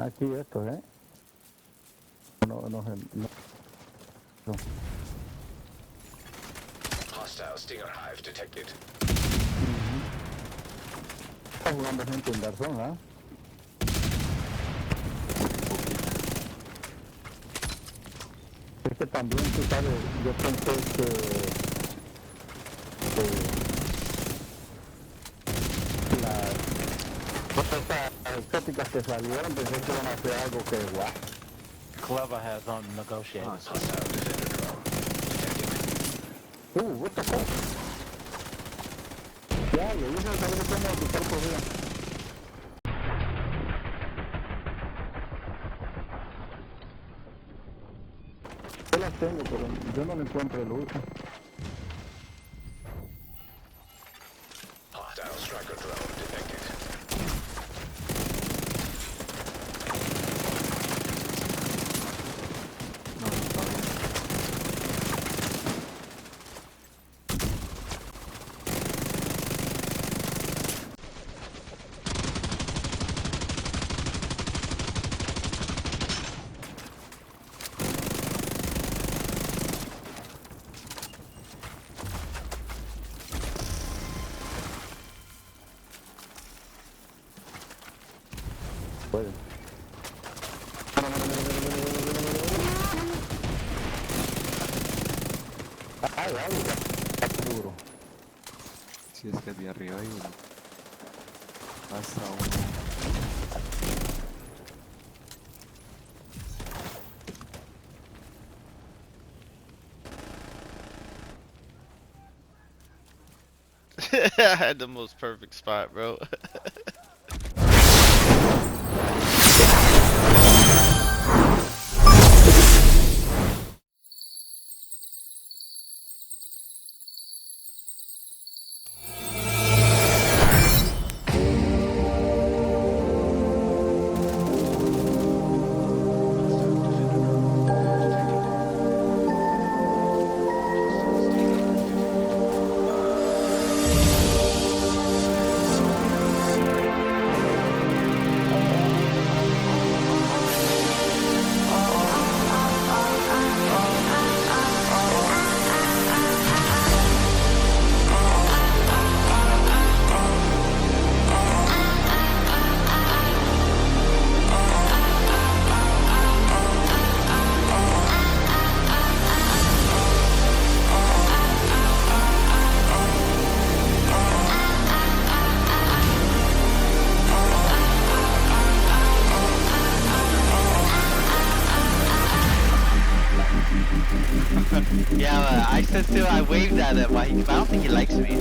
Aquí esto, No. Hostile Stinger Hive detected. Está jugando gente en Garzón, ¿ah? Es que también, tú sabes, yo pensé que las cosas exóticas que salieron, pensé que iban a hacer algo que guau. KLEVER has on Negotiator'S. Hostile defender drone detected. What the fuck? Ya, yo no sabía que cómo aplicar por día. Yo las tengo, pero yo no le encuentro el uso. Hostile striker drone detected. Puede. Ay, seguro. Si es que de arriba hay uno. Hasta uno. I had the most perfect spot, bro. Yeah, I said too, I waved at him, but I don't think he likes me.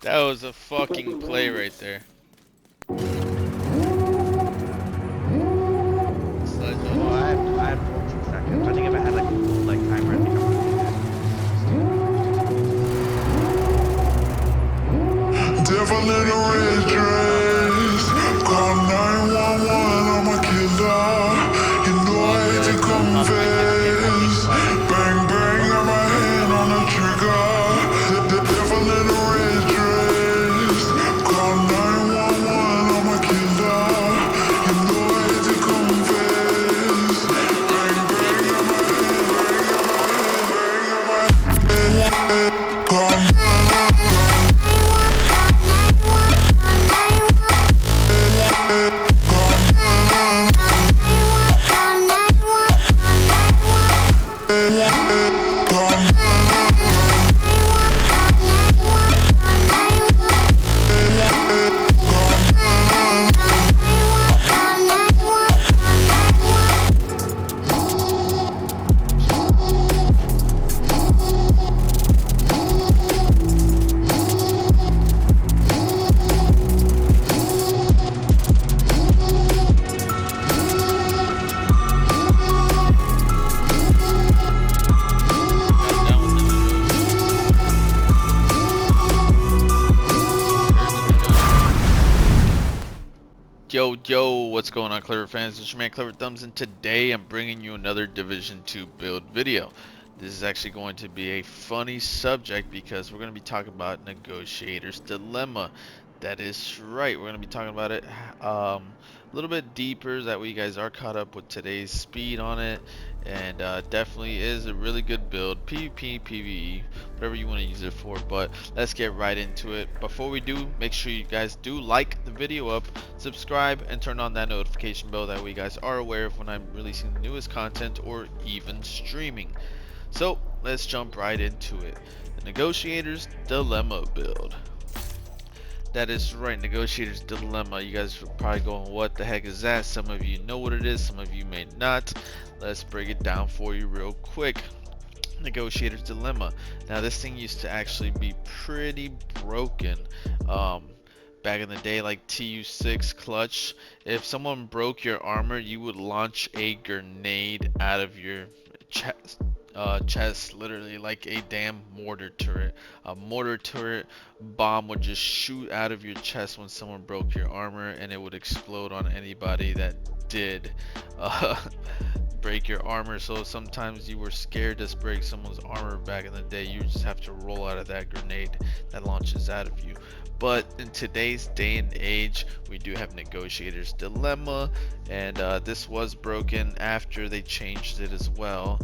That was a fucking play right there. Sledgehammer. Oh, I have 14 seconds. I think if I had like a full like timer, I think I would have beat it. Devil in a red dress. Call 911, I'm a killer. You know I hate to confess. Bang, bang, got my hand on the trigger. The devil in a red dress. Call 911, I'm a killer. You know I hate to confess. Bang, bang, got my hand. Call Yo, what's going on, Clever fans? It's your man KleverThumbs, and today I'm bringing you another Division 2 build video. This is actually going to be a funny subject because we're going to be talking about Negotiator's Dilemma. That is right, we're going to be talking about it a little bit deeper, that way you guys are caught up with today's speed on it. And definitely is a really good build, PvP, PvE, whatever you want to use it for. But let's get right into it. Before we do, make sure you guys do like the video up, subscribe, and turn on that notification bell, that way you guys are aware of when I'm releasing the newest content or even streaming. So let's jump right into it. The Negotiator's Dilemma build. That is right, Negotiator's Dilemma. You guys are probably going, what the heck is that? Some of you know what it is, some of you may not. Let's break it down for you real quick. Negotiator's Dilemma. Now this thing used to actually be pretty broken. Back in the day, like TU6 clutch, if someone broke your armor, you would launch a grenade out of your chest, literally like a damn mortar turret. A mortar turret bomb would just shoot out of your chest when someone broke your armor, and it would explode on anybody that did break your armor. So sometimes you were scared to break someone's armor back in the day, you just have to roll out of that grenade that launches out of you. But in today's day and age, we do have Negotiator's Dilemma, and this was broken after they changed it as well.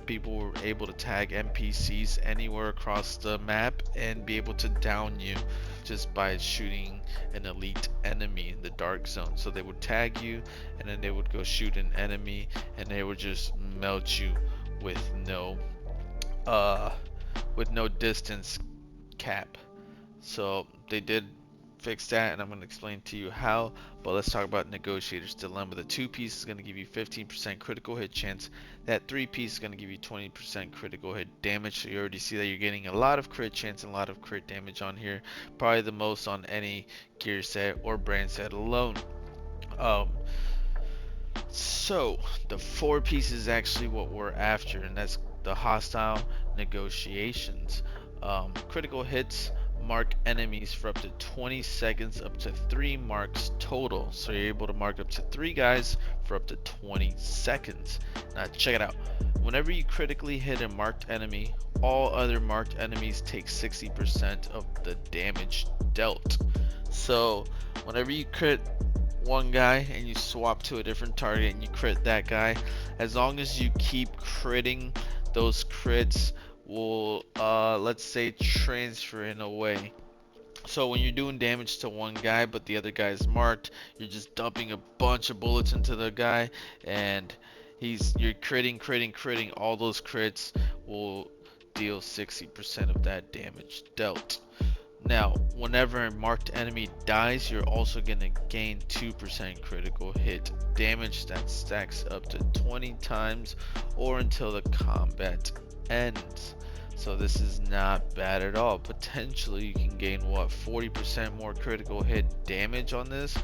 People were able to tag NPCs anywhere across the map and be able to down you just by shooting an elite enemy in the dark zone. So they would tag you, and then they would go shoot an enemy, and they would just melt you with no distance cap. So they did fix that, and I'm going to explain to you how. But let's talk about Negotiator's Dilemma. The 2-piece is going to give you 15% critical hit chance. That 3-piece is going to give you 20% critical hit damage. So you already see that you're getting a lot of crit chance and a lot of crit damage on here, probably the most on any gear set or brand set alone. So the 4-piece is actually what we're after, and that's the hostile negotiations. Critical hits mark enemies for up to 20 seconds, up to 3 marks total. So you're able to mark up to 3 guys for up to 20 seconds. Now check it out. Whenever you critically hit a marked enemy, all other marked enemies take 60% of the damage dealt. So whenever you crit one guy and you swap to a different target and you crit that guy, as long as you keep critting, those crits will let's say transfer in a way. So when you're doing damage to one guy but the other guy is marked, you're just dumping a bunch of bullets into the guy, and you're critting. All those crits will deal 60% of that damage dealt. Now whenever a marked enemy dies, you're also going to gain 2% critical hit damage that stacks up to 20 times or until the combat ends. So this is not bad at all. Potentially you can gain what, 40% more critical hit damage on this.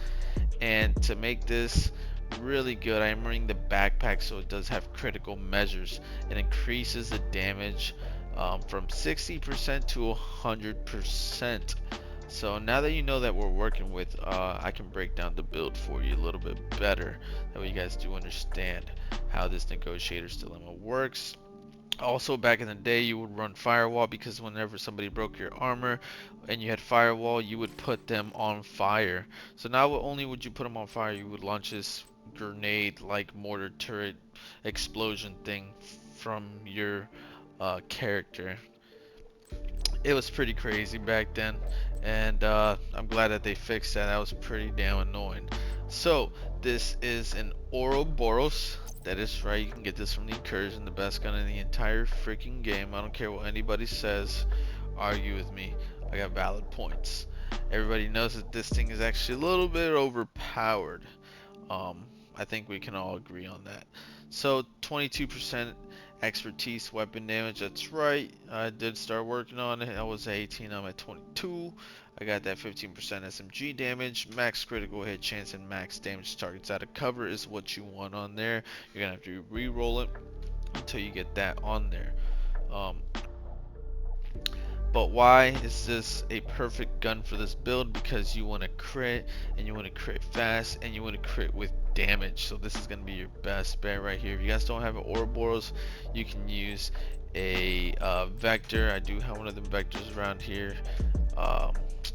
And to make this really good, I'm running the backpack so it does have critical measures. It increases the damage from 60% to 100%. So now that you know that we're working with, I can break down the build for you a little bit better. That way you guys do understand how this Negotiator's dilemma works. Also, back in the day, you would run firewall because whenever somebody broke your armor and you had firewall, you would put them on fire. So not only would you put them on fire, you would launch this grenade like mortar turret explosion thing from your character. It was pretty crazy back then, and I'm glad that they fixed that. That was pretty damn annoying. So this is an Ouroboros. That is right, you can get this from the Incursion, the best gun in the entire freaking game. I don't care what anybody says. Argue with me, I got valid points. Everybody knows that this thing is actually a little bit overpowered. I think we can all agree on that. So 22% expertise weapon damage, that's right. I did start working on it. I was at 18, I'm at 22. I got that 15% SMG damage, max critical hit chance, and max damage targets out of cover is what you want on there. You're gonna have to re-roll it until you get that on there. But why is this a perfect gun for this build? Because you want to crit, and you want to crit fast, and you want to crit with damage. So this is going to be your best bet right here. If you guys don't have an Ouroboros, you can use a Vector. I do have one of them Vectors around here.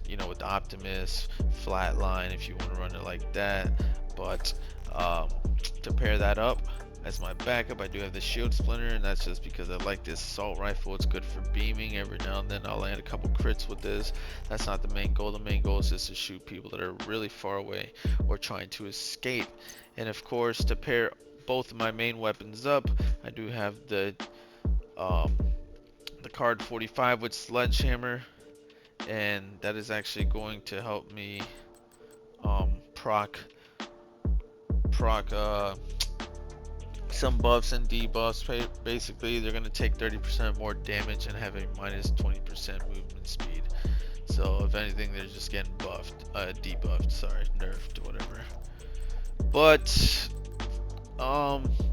You know, with the Optimus, Flatline, if you want to run it like that. But to pair that up as my backup, I do have the Shield Splinter, and that's just because I like this assault rifle. It's good for beaming. Every now and then I'll land a couple crits with this. That's not the main goal. The main goal is just to shoot people that are really far away or trying to escape. And of course, to pair both of my main weapons up, I do have the Card 45 with Sledgehammer, and that is actually going to help me proc some buffs and debuffs. Basically, they're going to take 30% more damage and have a minus 20% movement speed. So if anything, they're just getting buffed, debuffed, sorry, nerfed, whatever. But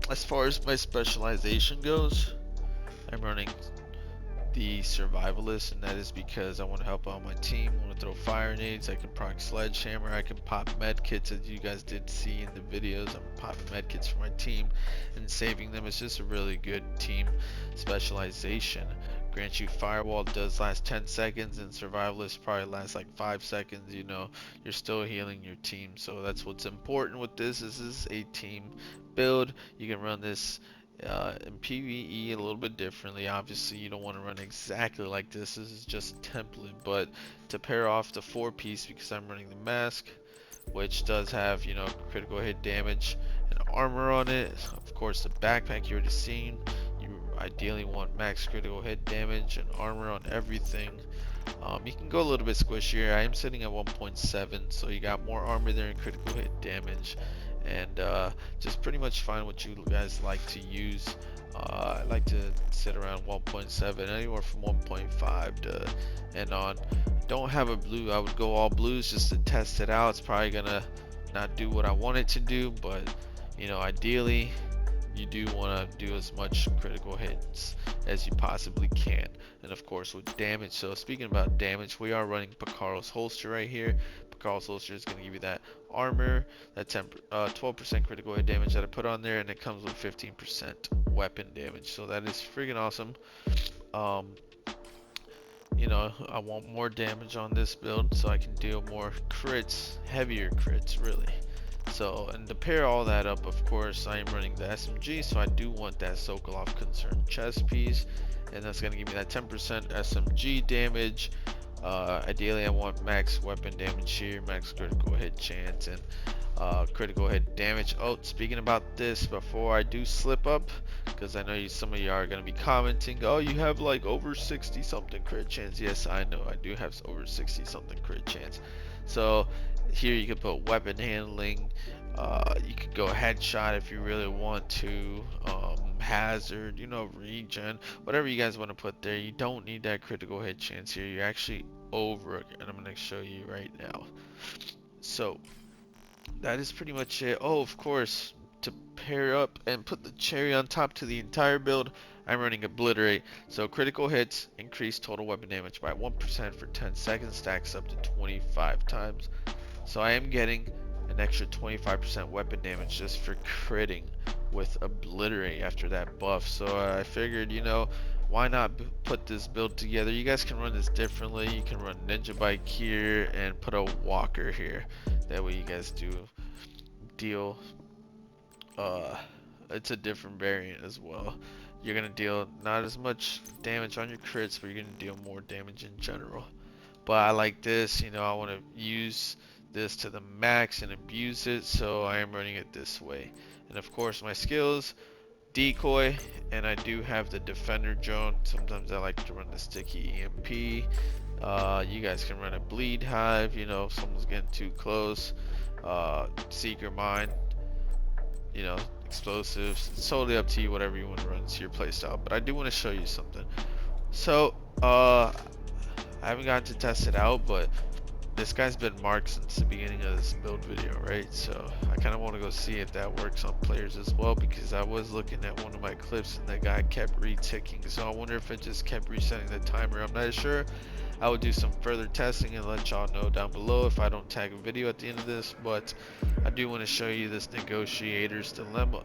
as far as my specialization goes, I'm running the survivalist, and that is because I want to help out my team. I want to throw fire nades, I can proc Sledgehammer, I can pop medkits, as you guys did see in the videos. I'm popping medkits for my team and saving them. It's just a really good team specialization. Grant you firewall does last 10 seconds, and survivalist probably lasts like 5 seconds. You know, you're still healing your team, so that's what's important with this. This is a team build. You can run this in PvE a little bit differently. Obviously, you don't want to run exactly like this. This is just a template, but to pair off the 4-piece, because I'm running the mask, which does have, you know, critical hit damage and armor on it. Of course, the backpack you already seen. You ideally want max critical hit damage and armor on everything. You can go a little bit squishier. I am sitting at 1.7, so you got more armor there and critical hit damage. And just pretty much find what you guys like to use. I like to sit around 1.7, anywhere from 1.5 to and on. Don't have a blue. I would go all blues just to test it out. It's probably gonna not do what I want it to do, but you know, ideally you do want to do as much critical hits as you possibly can, and of course with damage. So speaking about damage, we are running Picaro's holster right here. Picaro's holster is going to give you that armor, that 12% critical hit damage that I put on there, and it comes with 15% weapon damage. So that is freaking awesome. You know, I want more damage on this build so I can deal more crits, heavier crits really. So, and to pair all that up, of course, I am running the SMG, so I do want that Sokolov Concern chest piece, and that's going to give me that 10% SMG damage. Ideally, I want max weapon damage here, max critical hit chance, and critical hit damage. Oh, speaking about this, before I do slip up, because I know some of you are going to be commenting, oh, you have like over 60 something crit chance. Yes, I know, I do have over 60 something crit chance. So here you can put weapon handling. You could go headshot if you really want to. Hazard, you know, regen, whatever you guys want to put there. You don't need that critical hit chance here. You're actually over it, and I'm going to show you right now. So that is pretty much it. Oh, of course, to pair up and put the cherry on top to the entire build, I'm running Obliterate. So critical hits increase total weapon damage by 1% for 10 seconds, stacks up to 25 times. So I am getting an extra 25% weapon damage just for critting with Obliterate after that buff. So I figured, you know, why not put this build together? You guys can run this differently. You can run Ninja Bike here and put a Walker here. That way you guys deal it's a different variant as well. You're gonna deal not as much damage on your crits, but you're gonna deal more damage in general. But I like this, you know, I want to use this to the max and abuse it, so I am running it this way. And of course my skills, decoy, and I do have the defender drone. Sometimes I like to run the sticky EMP. You guys can run a bleed hive, you know, if someone's getting too close. Seeker mine, you know, explosives. It's totally up to you, whatever you want to run. It's your playstyle. But I do want to show you something. So I haven't gotten to test it out, but this guy's been marked since the beginning of this build video, right? So I kind of want to go see if that works on players as well, because I was looking at one of my clips and that guy kept reticking. So I wonder if it just kept resetting the timer. I'm not sure. I will do some further testing and let y'all know down below if I don't tag a video at the end of this, but I do want to show you this Negotiator'S dilemma.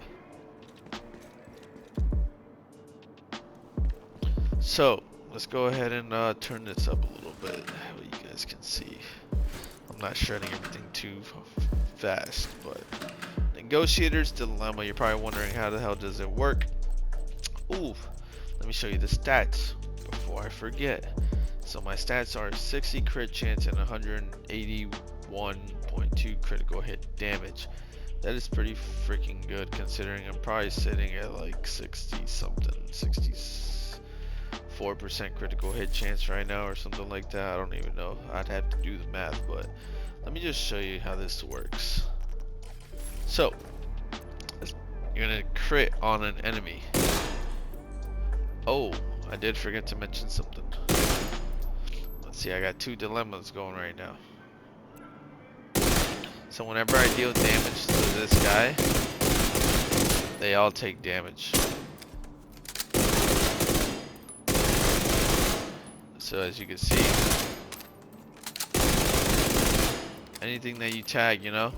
So let's go ahead and turn this up a little bit so you guys can see. I'm not shredding everything too fast, but Negotiator'S dilemma. You're probably wondering how the hell does it work. Ooh, let me show you the stats before I forget. So my stats are 60 crit chance and 181.2 critical hit damage. That is pretty freaking good, considering I'm probably sitting at like 60 something, 64% critical hit chance right now or something like that. I don't even know. I'd have to do the math, but let me just show you how this works. So you're gonna crit on an enemy. Oh, I did forget to mention something. Let's see, I got two dilemmas going right now. So whenever I deal damage to this guy, they all take damage. So as you can see, anything that you tag, you know,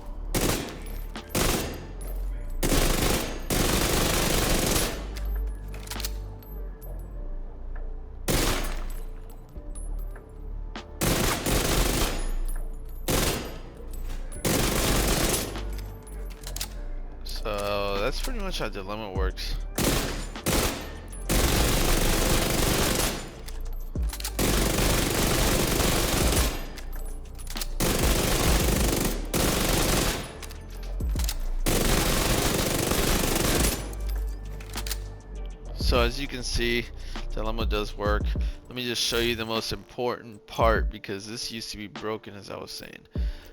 so that's pretty much how dilemma works. So as you can see, dilemma does work. Let me just show you the most important part, because this used to be broken, as I was saying.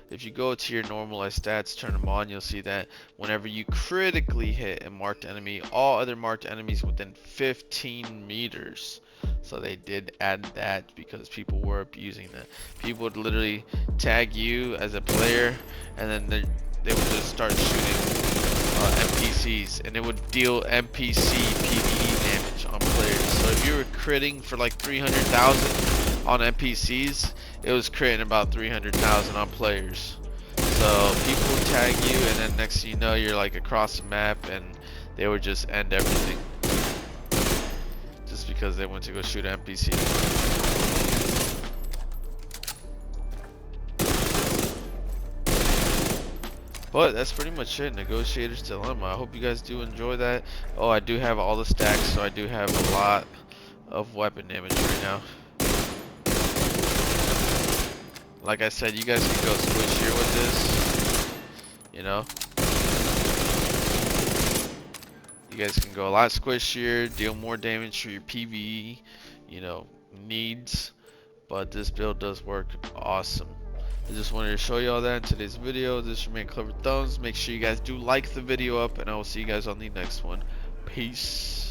If you go to your normalized stats, turn them on, you'll see that whenever you critically hit a marked enemy, all other marked enemies within 15 meters. So they did add that because people were abusing that. People would literally tag you as a player, and then they would just start shooting NPCs, and it would deal NPC PvE damage on players. So if you were critting for like 300,000 on NPCs, it was critting about 300,000 on players. So people would tag you, and then next thing you know, you're like across the map, and they would just end everything just because they went to go shoot an NPC. But that's pretty much it, Negotiator'S dilemma. I hope you guys do enjoy that. Oh, I do have all the stacks, so I do have a lot of weapon damage right now. Like I said, you guys can go squishier with this, you know. You guys can go a lot squishier, deal more damage for your PvE, you know, needs. But this build does work awesome. I just wanted to show you all that in today's video. This is your man KleverThumbs. Make sure you guys do like the video up, and I will see you guys on the next one. Peace.